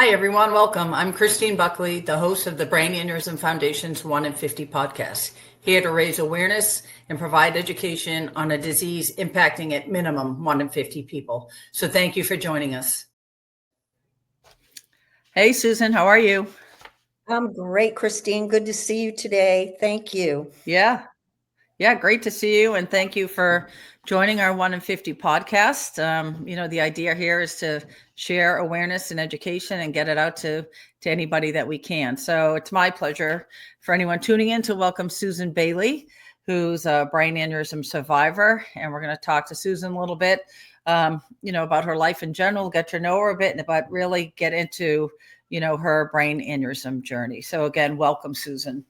Hi, everyone. Welcome. I'm Christine Buckley, the host of the Brain Aneurysm Foundation's 1 in 50 podcast, here to raise awareness and provide education on a disease impacting at minimum 1 in 50 people. So thank you for joining us. Hey, Susan, how are you? I'm great, Christine. Good to see you today. Thank you. Yeah, great to see you. And thank you for joining our 1 in 50 podcast. The idea here is to share awareness and education and get it out to anybody that we can. So it's my pleasure for anyone tuning in to welcome Susan Bailey, who's a brain aneurysm survivor. And we're going to talk to Susan a little bit, about her life in general, get to know her a bit, but really get into, her brain aneurysm journey. So again, welcome, Susan.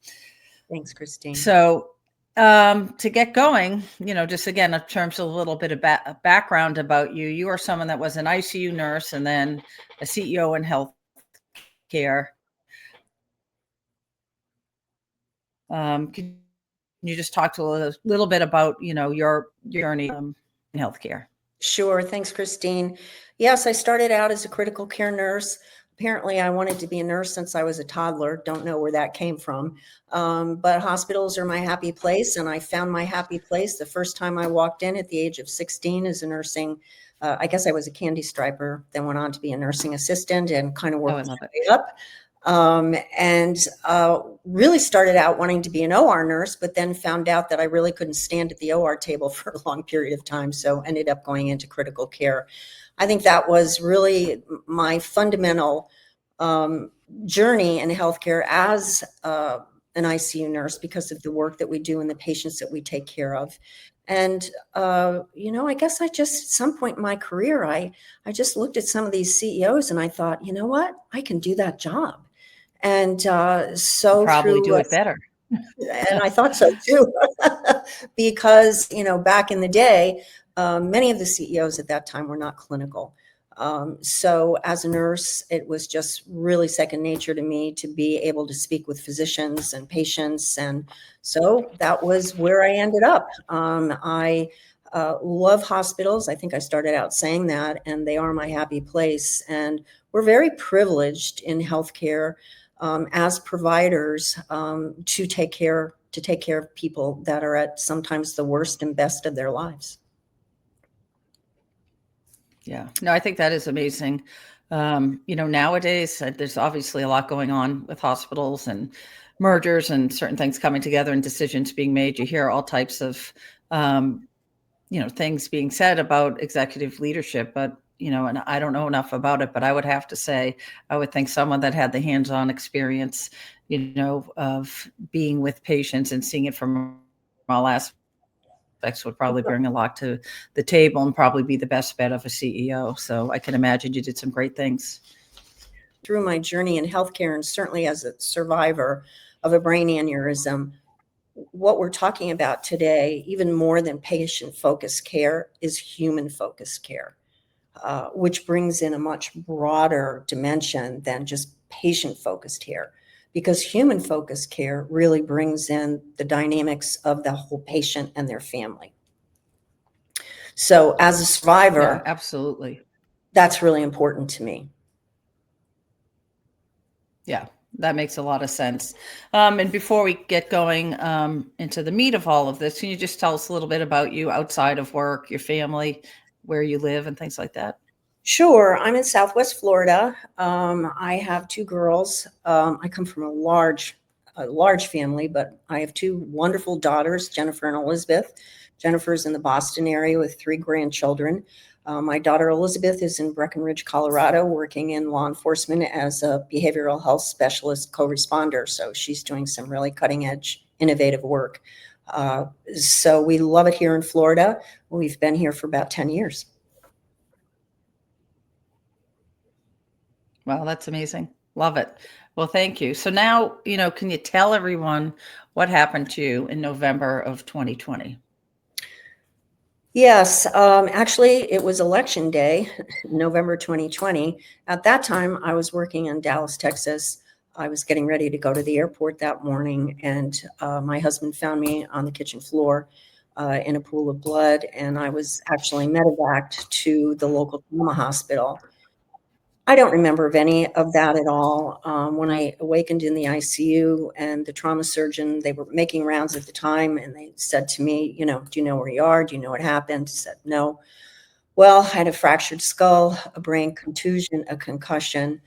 Thanks, Christine. So to get going, just again, in terms of a little bit of background about you, you are someone that was an ICU nurse and then a CEO in healthcare. Can you just talk to a little bit about, your journey in healthcare? Sure. Thanks, Christine. Yes, I started out as a critical care nurse. Apparently, I wanted to be a nurse since I was a toddler. Don't know where that came from. But hospitals are my happy place, and I found my happy place the first time I walked in at the age of 16 as a nursing. I guess I was a candy striper, then went on to be a nursing assistant and kind of worked my way up. Really started out wanting to be an OR nurse, but then found out that I really couldn't stand at the OR table for a long period of time. So ended up going into critical care. I think that was really my fundamental journey in healthcare as an ICU nurse because of the work that we do and the patients that we take care of. And, I guess I just, at some point in my career, I just looked at some of these CEOs and I thought, you know what, I can do that job. And so probably do it better. And I thought so too, because, back in the day, many of the CEOs at that time were not clinical. So as a nurse, it was just really second nature to me to be able to speak with physicians and patients. And so that was where I ended up. I love hospitals. I think I started out saying that, and they are my happy place. And we're very privileged in healthcare as providers to take care of people that are at sometimes the worst and best of their lives. Yeah, no, I think that is amazing. Nowadays there's obviously a lot going on with hospitals and mergers and certain things coming together and decisions being made. You hear all types of, things being said about executive leadership, but and I don't know enough about it, but I would have to say, I would think someone that had the hands-on experience, of being with patients and seeing it from all aspects would probably bring a lot to the table and probably be the best bet of a CEO. So I can imagine you did some great things. Through my journey in healthcare, and certainly as a survivor of a brain aneurysm, what we're talking about today, even more than patient-focused care, is human-focused care. Which brings in a much broader dimension than just patient-focused care, because human-focused care really brings in the dynamics of the whole patient and their family. So as a survivor, yeah, absolutely, that's really important to me. Yeah, that makes a lot of sense. And before we get going into the meat of all of this, can you just tell us a little bit about you outside of work, your family, where you live and things like that? Sure. I'm in Southwest Florida. I have two girls. I come from a large family, but I have two wonderful daughters, Jennifer and Elizabeth. Jennifer's in the Boston area with 3 grandchildren. My daughter Elizabeth is in Breckenridge, Colorado, working in law enforcement as a behavioral health specialist co-responder. So she's doing some really cutting edge, innovative work. So we love it here in Florida. We've been here for about 10 years. Wow, that's amazing. Love it. Well, thank you. So now, can you tell everyone what happened to you in November of 2020? Yes, actually, it was election day, November 2020. At that time, I was working in Dallas, Texas. I was getting ready to go to the airport that morning, and my husband found me on the kitchen floor in a pool of blood, and I was actually medevaced to the local trauma hospital. I don't remember of any of that at all. When I awakened in the ICU and the trauma surgeon, they were making rounds at the time, and they said to me, do you know where you are? Do you know what happened? I said, no. Well, I had a fractured skull, a brain contusion, a concussion,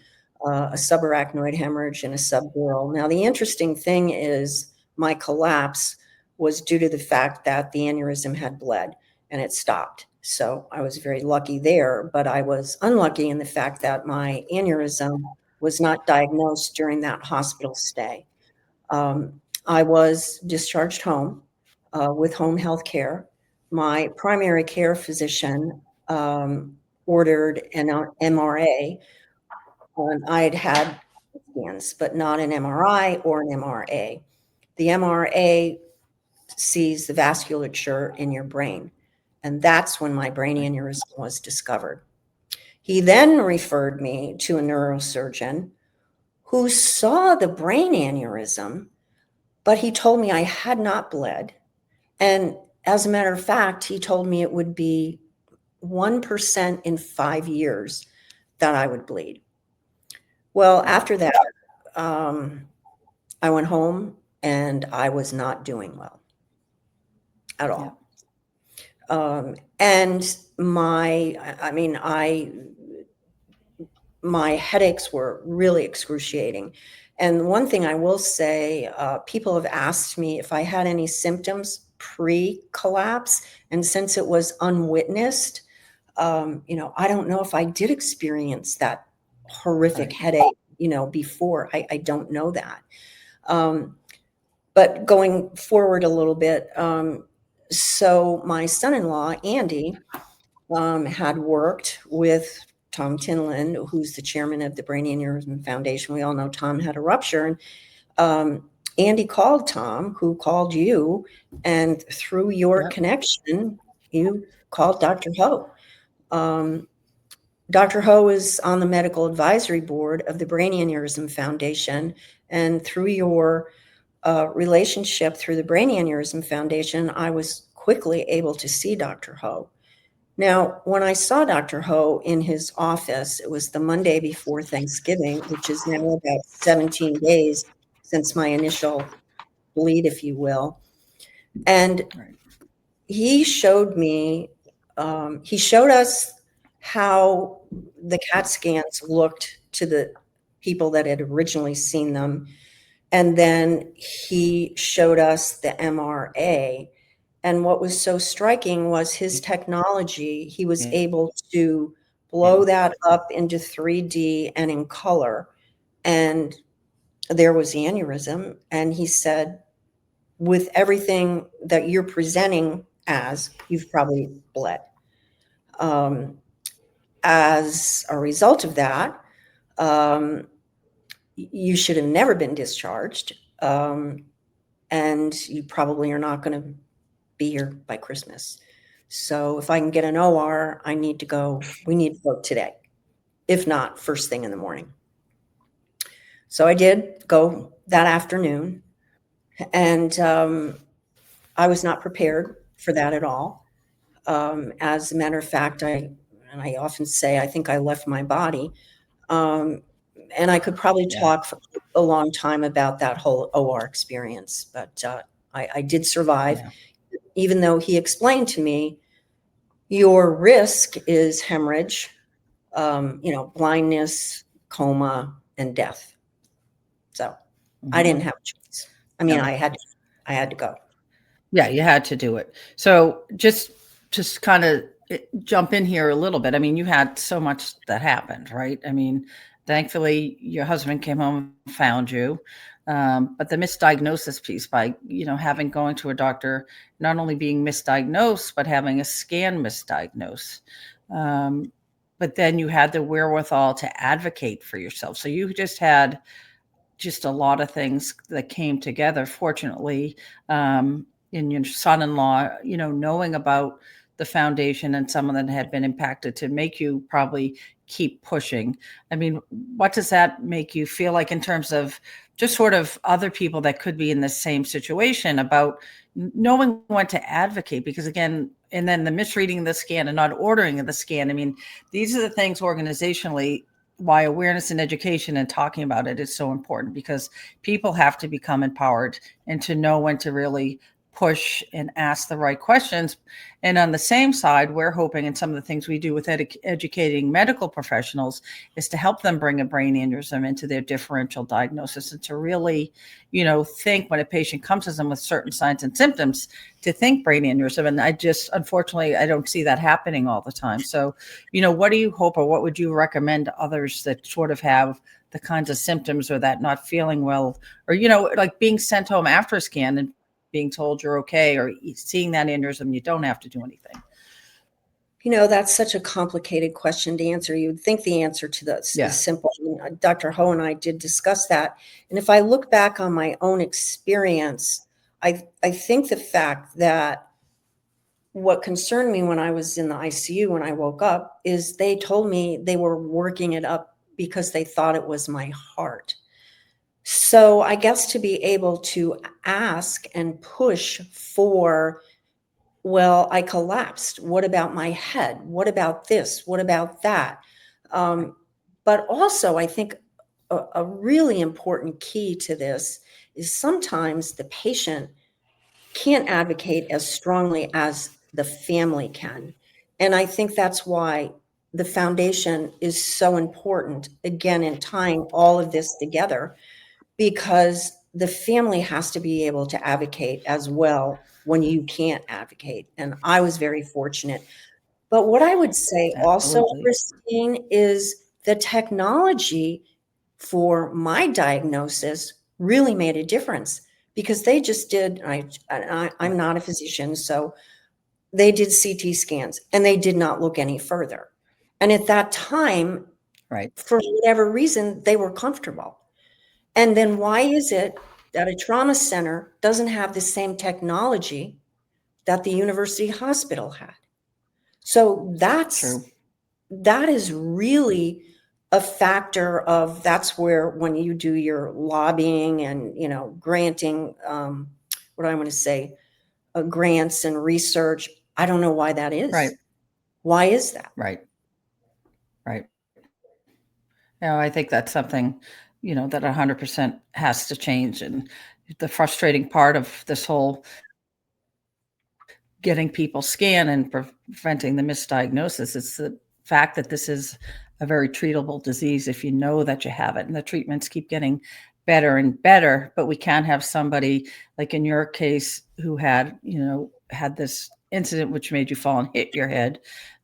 a subarachnoid hemorrhage, and a subdural. Now, the interesting thing is my collapse was due to the fact that the aneurysm had bled and it stopped. So I was very lucky there, but I was unlucky in the fact that my aneurysm was not diagnosed during that hospital stay. I was discharged home with home health care. My primary care physician ordered an MRA. I had had scans, but not an MRI or an MRA. The MRA sees the vasculature in your brain, and that's when my brain aneurysm was discovered. He then referred me to a neurosurgeon who saw the brain aneurysm, but he told me I had not bled. And as a matter of fact, he told me it would be 1% in 5 years that I would bleed. Well, after that, I went home and I was not doing well at all. Yeah. And my headaches were really excruciating. And one thing I will say, people have asked me if I had any symptoms pre-collapse, and since it was unwitnessed, I don't know if I did experience that horrific headache, before. I don't know that. But going forward a little bit, so my son-in-law, Andy, had worked with Tom Tinlin, who's the chairman of the Brain Aneurysm Foundation. We all know Tom had a rupture. And Andy called Tom, who called you, and through your connection, you called Dr. Ho. Dr. Ho is on the medical advisory board of the Brain Aneurysm Foundation, and through your relationship through the Brain Aneurysm Foundation, I was quickly able to see Dr. Ho. Now, when I saw Dr. Ho in his office, it was the Monday before Thanksgiving, which is now about 17 days since my initial bleed, if you will. And he showed us how the CAT scans looked to the people that had originally seen them. And then he showed us the MRA. And what was so striking was his technology. He was able to blow that up into 3D and in color. And there was the aneurysm. And he said, with everything that you're presenting as, you've probably bled. As a result of that, you should have never been discharged. And you probably are not going to be here by Christmas. So if I can get an OR, we need to go today, if not first thing in the morning. So I did go that afternoon, and I was not prepared for that at all. As a matter of fact, I often say, I think I left my body. And I could probably talk for a long time about that whole OR experience, but I did survive. Yeah. Even though he explained to me, your risk is hemorrhage, blindness, coma, and death. So I didn't have a choice. I had to go. Yeah, you had to do it. So just kind of jump in here a little bit. You had so much that happened, right? Thankfully, your husband came home and found you. But the misdiagnosis piece by, going to a doctor, not only being misdiagnosed, but having a scan misdiagnosed. But then you had the wherewithal to advocate for yourself. So you just had a lot of things that came together, fortunately, in your son-in-law, knowing about the foundation and someone that had been impacted to make you probably keep pushing. What does that make you feel like in terms of just sort of other people that could be in the same situation about knowing when to advocate? Because again, and then the misreading of the scan and not ordering of the scan. These are the things organizationally why awareness and education and talking about it is so important, because people have to become empowered and to know when to really push and ask the right questions. And on the same side, we're hoping, and some of the things we do with educating medical professionals is to help them bring a brain aneurysm into their differential diagnosis, and to really, think when a patient comes to them with certain signs and symptoms, to think brain aneurysm. And unfortunately, I don't see that happening all the time. So, what do you hope, or what would you recommend to others that sort of have the kinds of symptoms, or that not feeling well, or, like being sent home after a scan and being told you're okay, or seeing that aneurysm, you don't have to do anything? That's such a complicated question to answer. You'd think the answer to that Yeah. is simple. Dr. Ho and I did discuss that. And if I look back on my own experience, I think the fact that what concerned me when I was in the ICU, when I woke up, is they told me they were working it up because they thought it was my heart. So I guess to be able to ask and push for, well, I collapsed. What about my head? What about this? What about that? But also, I think a really important key to this is sometimes the patient can't advocate as strongly as the family can. And I think that's why the foundation is so important, again, in tying all of this together, because the family has to be able to advocate as well when you can't advocate. And I was very fortunate. But what I would say also, Absolutely. Christine, is the technology for my diagnosis really made a difference, because they just did, I'm not a physician, so they did CT scans and they did not look any further. And at that time, Right. for whatever reason, they were comfortable. And then why is it that a trauma center doesn't have the same technology that the university hospital had? So True. that is really a factor of, that's where when you do your lobbying and, granting, what do I want to say, grants and research, I don't know why that is. Right. Why is that? Right. I think that's something, that 100% has to change. And the frustrating part of this whole getting people scanned and preventing the misdiagnosis is the fact that this is a very treatable disease if you know that you have it, and the treatments keep getting better and better. But we can't have somebody like in your case who had this incident which made you fall and hit your head,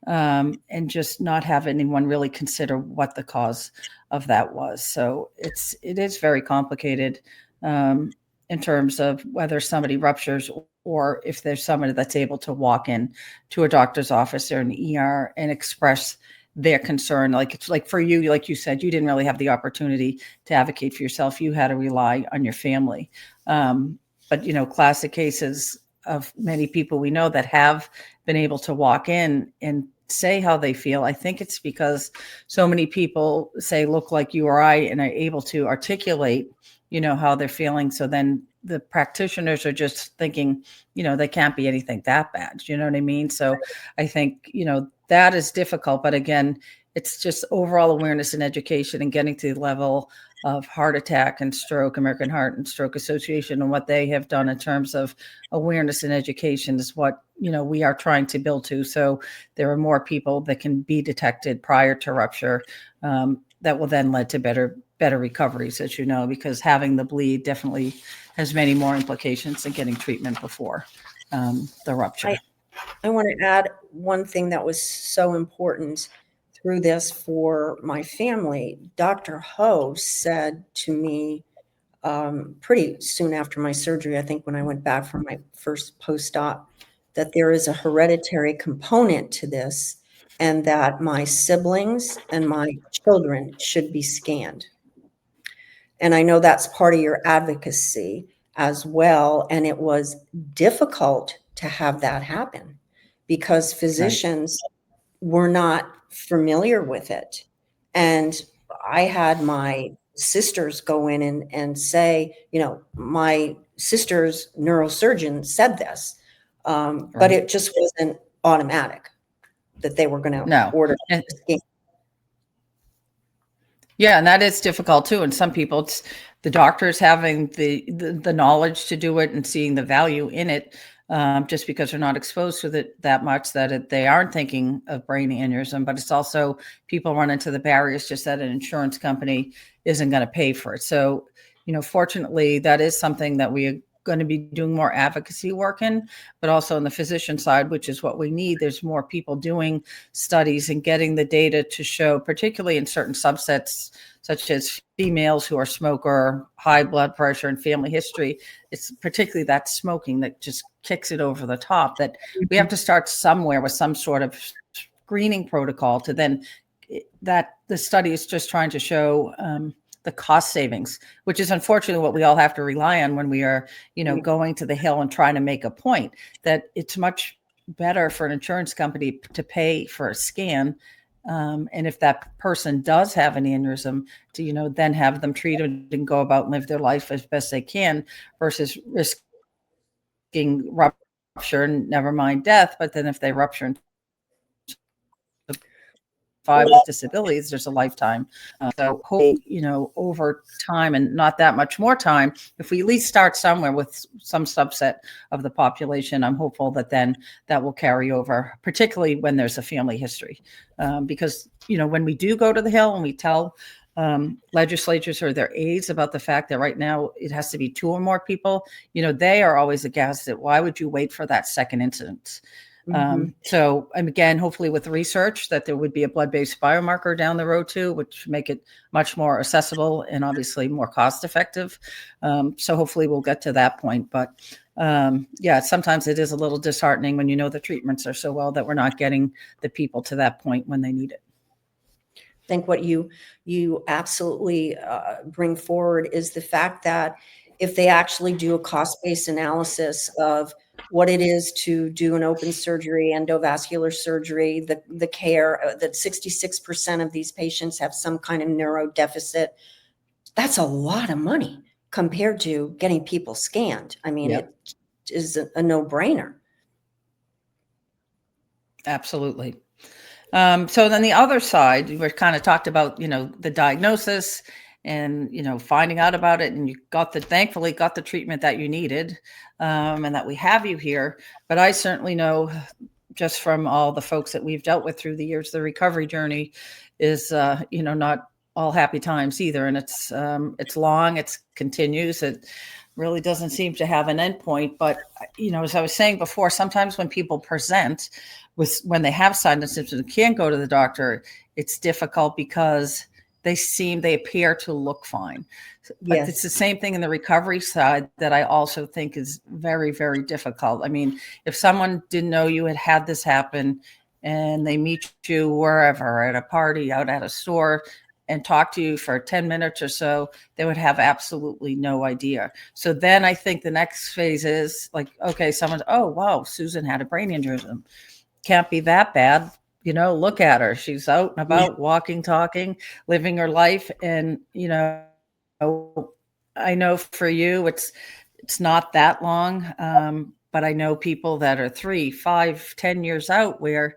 and just not have anyone really consider what the cause of that was. So it is very complicated, in terms of whether somebody ruptures, or if there's somebody that's able to walk in to a doctor's office or an ER and express their concern. Like, it's like for you, like you said, you didn't really have the opportunity to advocate for yourself. You had to rely on your family. But classic cases of many people we know that have been able to walk in and say how they feel. I think it's because so many people say, look like you or I, and are able to articulate, how they're feeling. So then the practitioners are just thinking, they can't be anything that bad. You know what I mean? So I think, that is difficult. But again, it's just overall awareness and education, and getting to the level of heart attack and stroke, American Heart and Stroke Association, and what they have done in terms of awareness and education is what, we are trying to build to. So there are more people that can be detected prior to rupture, that will then lead to better recoveries, as you know, because having the bleed definitely has many more implications than getting treatment before the rupture. I want to add one thing that was so important through this for my family. Dr. Ho said to me pretty soon after my surgery, I think when I went back for my first post-op, that there is a hereditary component to this, and that my siblings and my children should be scanned. And I know that's part of your advocacy as well. And it was difficult to have that happen because physicians were not familiar with it. And I had my sisters go in and say, my sister's neurosurgeon said this, but it just wasn't automatic that they were going to order a scan. Yeah, and that is difficult too. And some people, it's the doctors having the knowledge to do it and seeing the value in it, just because they're not exposed to it that much that they aren't thinking of brain aneurysm. But it's also people run into the barriers just that an insurance company isn't going to pay for it. So, fortunately, that is something that we are going to be doing more advocacy work in, but also on the physician side, which is what we need. There's more people doing studies and getting the data to show, particularly in certain subsets, such as females who are smoker, high blood pressure, and family history. It's particularly that smoking that just kicks it over the top, that we have to start somewhere with some sort of screening protocol to then, that the study is just trying to show the cost savings, which is unfortunately what we all have to rely on when we are, going to the Hill and trying to make a point, that it's much better for an insurance company to pay for a scan. And if that person does have an aneurysm, to, then have them treated and go about and live their life as best they can, versus risking rupture and never mind death. But then if they rupture and survive with disabilities, there's a lifetime. So hope, over time and not that much more time, if we at least start somewhere with some subset of the population, I'm hopeful that then that will carry over, particularly when there's a family history. Because, when we do go to the Hill and we tell legislatures or their aides about the fact that right now it has to be 2 or more people, they are always aghast at why would you wait for that second incident? So, and again, hopefully with research that there would be a blood-based biomarker down the road too, which make it much more accessible and obviously more cost effective. So hopefully we'll get to that point. But yeah, sometimes it is a little disheartening when the treatments are so well that we're not getting the people to that point when they need it. I think what you absolutely bring forward is the fact that if they actually do a cost-based analysis of what it is to do an open surgery, endovascular surgery, the care, that 66% of these patients have some kind of neuro deficit, that's a lot of money compared to getting people scanned. I mean, Yep. It is a no-brainer. Absolutely. So then the other side, we kind of talked about, the diagnosis and, finding out about it, and you thankfully got the treatment that you needed, and that we have you here. But I certainly know, just from all the folks that we've dealt with through the years, the recovery journey is, not all happy times either. And it's long, it continues. It really doesn't seem to have an end point. But, as I was saying before, sometimes when people present when they have signs and symptoms and can't go to the doctor, it's difficult because they appear to look fine. But Yes. It's the same thing in the recovery side that I also think is very, very difficult. I mean, if someone didn't know you had this happen and they meet you wherever, at a party, out at a store, and talk to you for 10 minutes or so, they would have absolutely no idea. So then I think the next phase is like, okay, oh, wow, Susan had a brain aneurysm. Can't be that bad. Look at her. She's out and about, walking, talking, living her life. And, I know for you, it's not that long. But I know people that are 3, 5, 10 years out where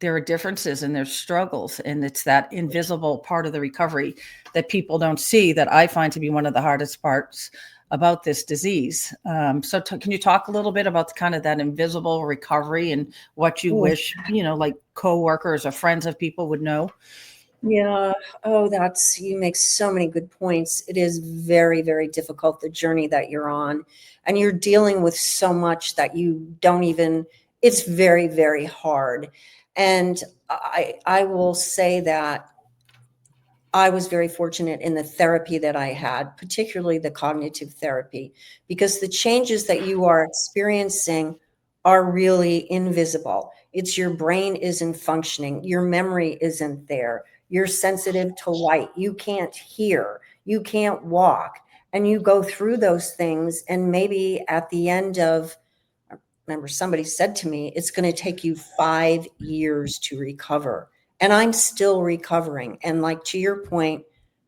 there are differences and there's struggles. And it's that invisible part of the recovery that people don't see that I find to be one of the hardest parts about this disease. So can you talk a little bit about kind of that invisible recovery and what you wish, like coworkers or friends of people would know? Yeah. Oh, you make so many good points. It is very, very difficult, the journey that you're on, and you're dealing with so much that you don't even, it's very, very hard. And I will say that I was very fortunate in the therapy that I had, particularly the cognitive therapy, because the changes that you are experiencing are really invisible. It's your brain isn't functioning. Your memory isn't there. You're sensitive to light. You can't hear. You can't walk. And you go through those things. And maybe at the end of, I remember somebody said to me, it's going to take you 5 years to recover. And I'm still recovering. And like, to your point,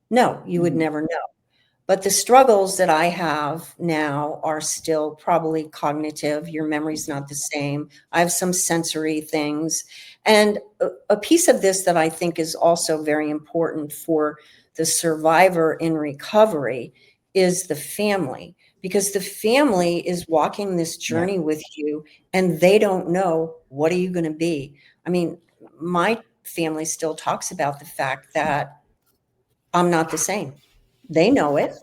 no, you would never know. But the struggles that I have now are still probably cognitive. Your memory's not the same. I have some sensory things. And a piece of this that I think is also very important for the survivor in recovery is the family, because the family is walking this journey with you and they don't know what are you going to be. I mean, my family still talks about the fact that I'm not the same. They know it.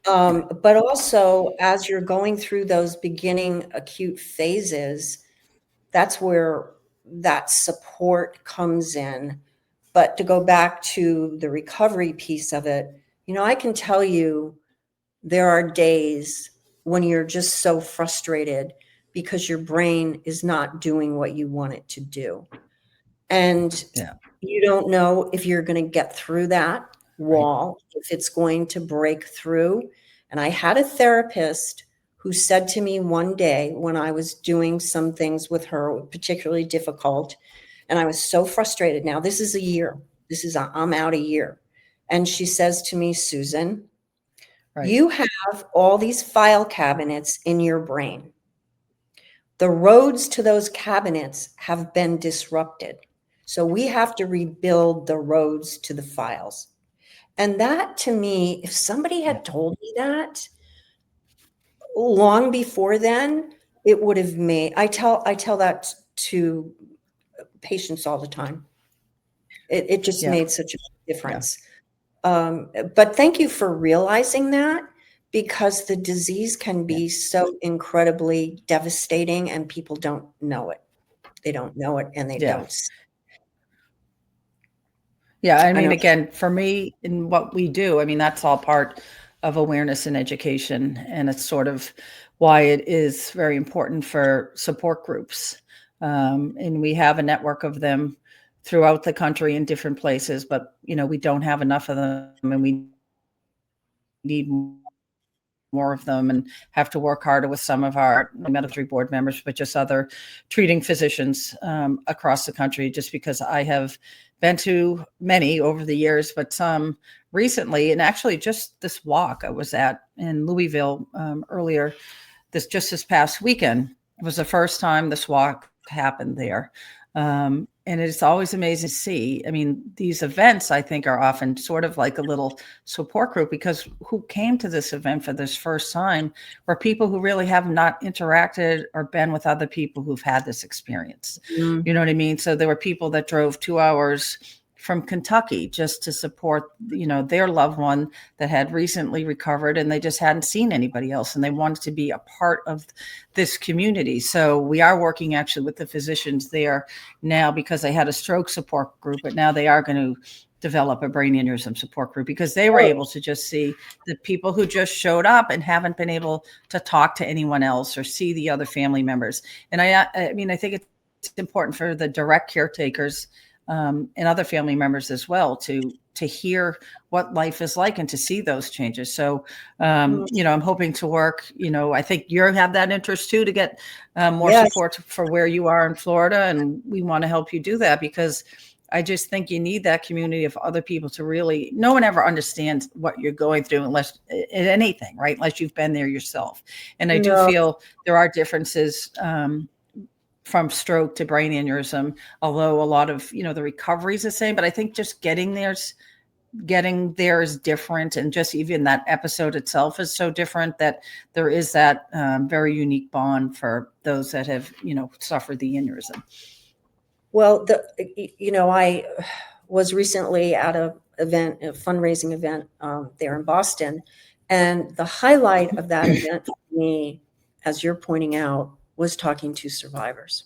But also, as you're going through those beginning acute phases, that's where that support comes in. But to go back to the recovery piece of it, I can tell you there are days when you're just so frustrated because your brain is not doing what you want it to do. And you don't know if you're going to get through that wall, if it's going to break through. And I had a therapist who said to me one day when I was doing some things with her, particularly difficult, and I was so frustrated. Now, this is a year. I'm out a year. And she says to me, Susan, you have all these file cabinets in your brain. The roads to those cabinets have been disrupted. So we have to rebuild the roads to the files. And that, to me, if somebody had told me that long before then, it would have made, I tell that to patients all the time. It just made such a difference. But thank you for realizing that, because the disease can be so incredibly devastating and people don't know it. They don't know it and they don't. Yeah, I mean, again, for me, in what we do, I mean, that's all part of awareness and education. And it's sort of why it is very important for support groups. And we have a network of them throughout the country in different places, but, we don't have enough of them, and we need more of them, and have to work harder with some of our medical board members, but just other treating physicians across the country, just because I have been to many over the years, but some recently. And actually just this walk I was at in Louisville earlier, this past weekend, it was the first time this walk happened there. And it's always amazing to see. I mean, these events, I think, are often sort of like a little support group, because who came to this event for this first time were people who really have not interacted or been with other people who've had this experience. You know what I mean? So there were people that drove 2 hours from Kentucky just to support, their loved one that had recently recovered, and they just hadn't seen anybody else, and they wanted to be a part of this community. So we are working actually with the physicians there now, because they had a stroke support group, but now they are going to develop a brain aneurysm support group, because they were able to just see the people who just showed up and haven't been able to talk to anyone else or see the other family members. And I mean, I think it's important for the direct caretakers and other family members as well to hear what life is like and to see those changes. So, I'm hoping to work, I think you have that interest too, to get more support for where you are in Florida. And we want to help you do that, because I just think you need that community of other people to really, no one ever understands what you're going through unless anything, right? Unless you've been there yourself. And I do feel there are differences, from stroke to brain aneurysm, although a lot of, the recovery is the same, but I think just getting there is different. And just even that episode itself is so different that there is that very unique bond for those that have, suffered the aneurysm. Well, I was recently at a fundraising event there in Boston. And the highlight of that event for me, as you're pointing out, was talking to survivors,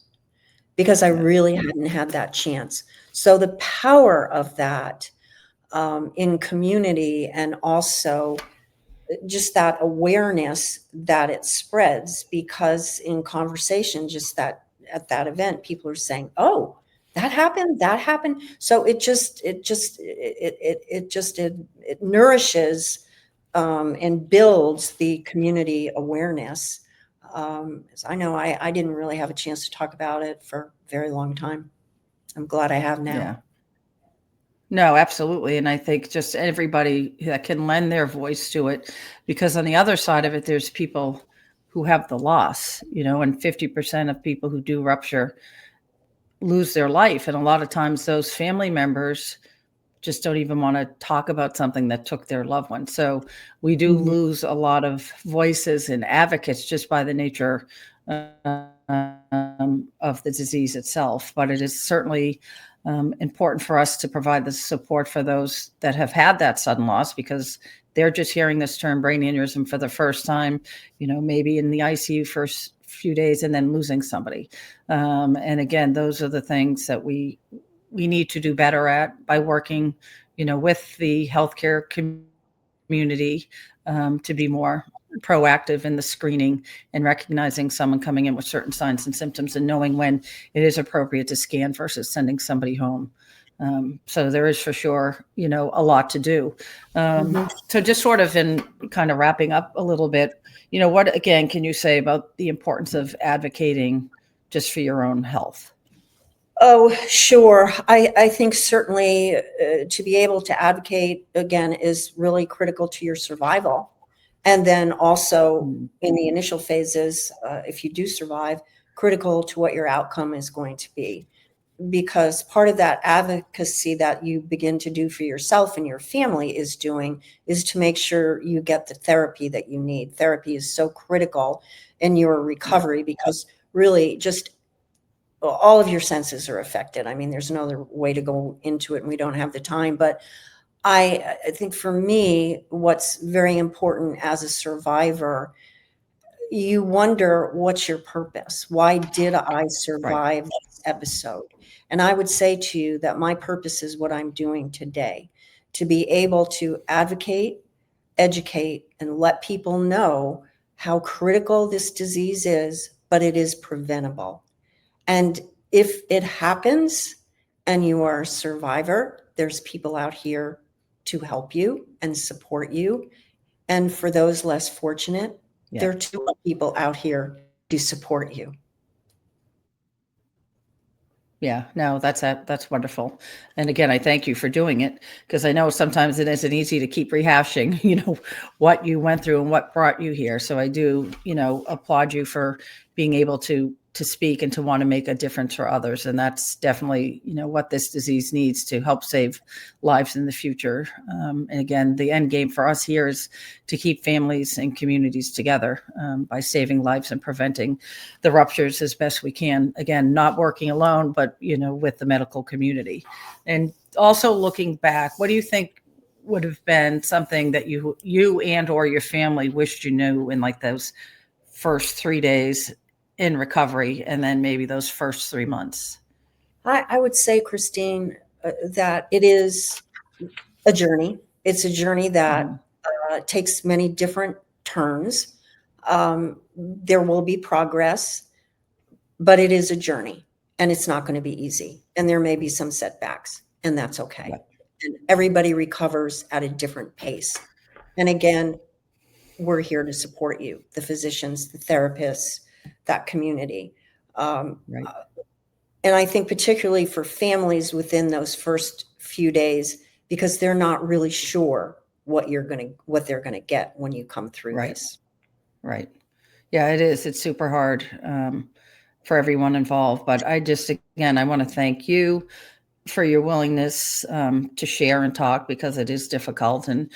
because I really hadn't had that chance. So the power of that in community, and also just that awareness that it spreads, because in conversation, just that at that event, people are saying, "Oh, that happened. So it nourishes and builds the community awareness. I know I didn't really have a chance to talk about it for a very long time. I'm glad I have now. Yeah. No, absolutely. And I think just everybody that can lend their voice to it, because on the other side of it, there's people who have the loss, and 50% of people who do rupture lose their life. And a lot of times those family members just don't even want to talk about something that took their loved one. So we do lose a lot of voices and advocates just by the nature of the disease itself. But it is certainly important for us to provide the support for those that have had that sudden loss, because they're just hearing this term brain aneurysm for the first time, maybe in the ICU first few days and then losing somebody. And again, those are the things that we need to do better at by working, with the healthcare community to be more proactive in the screening and recognizing someone coming in with certain signs and symptoms and knowing when it is appropriate to scan versus sending somebody home. So there is for sure, a lot to do. So just sort of in kind of wrapping up a little bit, what, again, can you say about the importance of advocating just for your own health? Oh, sure. I think certainly to be able to advocate, again, is really critical to your survival. And then also in the initial phases, if you do survive, critical to what your outcome is going to be. Because part of that advocacy that you begin to do for yourself and your family is to make sure you get the therapy that you need. Therapy is so critical in your recovery because really just all of your senses are affected. I mean, there's no other way to go into it and we don't have the time. But I think for me, what's very important as a survivor, you wonder, what's your purpose? Why did I survive this episode? And I would say to you that my purpose is what I'm doing today, to be able to advocate, educate, and let people know how critical this disease is, but it is preventable. And if it happens and you are a survivor, there's people out here to help you and support you. And for those less fortunate, there are two people out here to support you. Yeah, no, that's wonderful. And again, I thank you for doing it, because I know sometimes it isn't easy to keep rehashing, what you went through and what brought you here. So I do, applaud you for being able to speak and to want to make a difference for others. And that's definitely, what this disease needs to help save lives in the future. And again, the end game for us here is to keep families and communities together by saving lives and preventing the ruptures as best we can. Again, not working alone, but, with the medical community. And also looking back, what do you think would have been something that you and or your family wished you knew in like those first 3 days in recovery, and then maybe those first 3 months? I would say, Christine, that it is a journey. It's a journey that takes many different turns. There will be progress, but it is a journey, and it's not going to be easy. And there may be some setbacks, and that's okay. Right. And everybody recovers at a different pace. And again, we're here to support you, the physicians, the therapists, that community. Right. And I think particularly for families within those first few days, because they're not really sure what they're going to get when you come through this. Right. Yeah, it is. It's super hard for everyone involved. But I want to thank you for your willingness to share and talk, because it is difficult. And,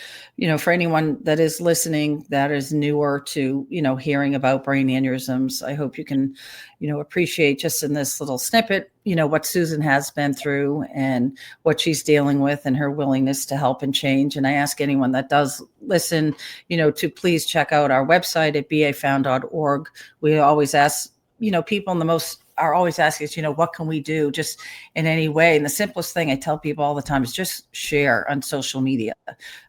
for anyone that is listening, that is newer to, hearing about brain aneurysms, I hope you can, appreciate just in this little snippet, what Susan has been through and what she's dealing with and her willingness to help and change. And I ask anyone that does listen, to please check out our website at bafound.org. We always ask, people in the most are always asking us, what can we do just in any way? And the simplest thing I tell people all the time is just share on social media.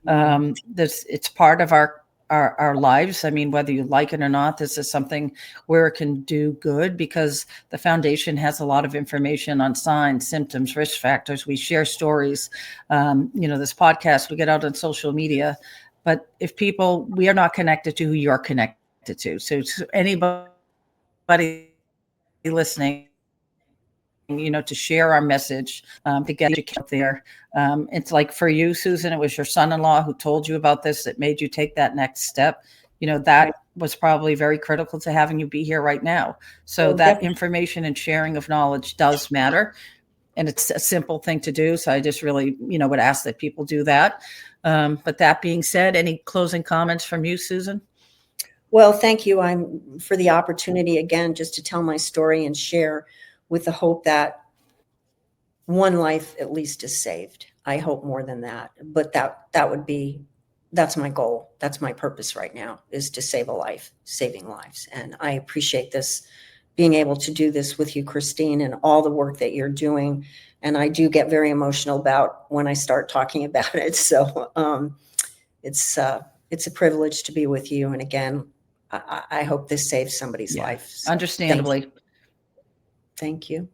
It's part of our lives. I mean, whether you like it or not, this is something where it can do good, because the foundation has a lot of information on signs, symptoms, risk factors. We share stories. This podcast, we get out on social media, but if we are not connected to who you're connected to. So anybody listening, to share our message, to get you out there. It's like for you, Susan, it was your son-in-law who told you about this that made you take that next step. That was probably very critical to having you be here right now. So that information and sharing of knowledge does matter. and it's a simple thing to do. So I just really, would ask that people do that. But that being said, any closing comments from you, Susan? Well, thank you. I'm for the opportunity again, just to tell my story and share, with the hope that one life at least is saved. I hope more than that, but that's my goal. That's my purpose right now, is to save a life, saving lives. And I appreciate this, being able to do this with you, Christine, and all the work that you're doing. And I do get very emotional about when I start talking about it. So it's a privilege to be with you. And again, I hope this saves somebody's life. So understandably. Thank you.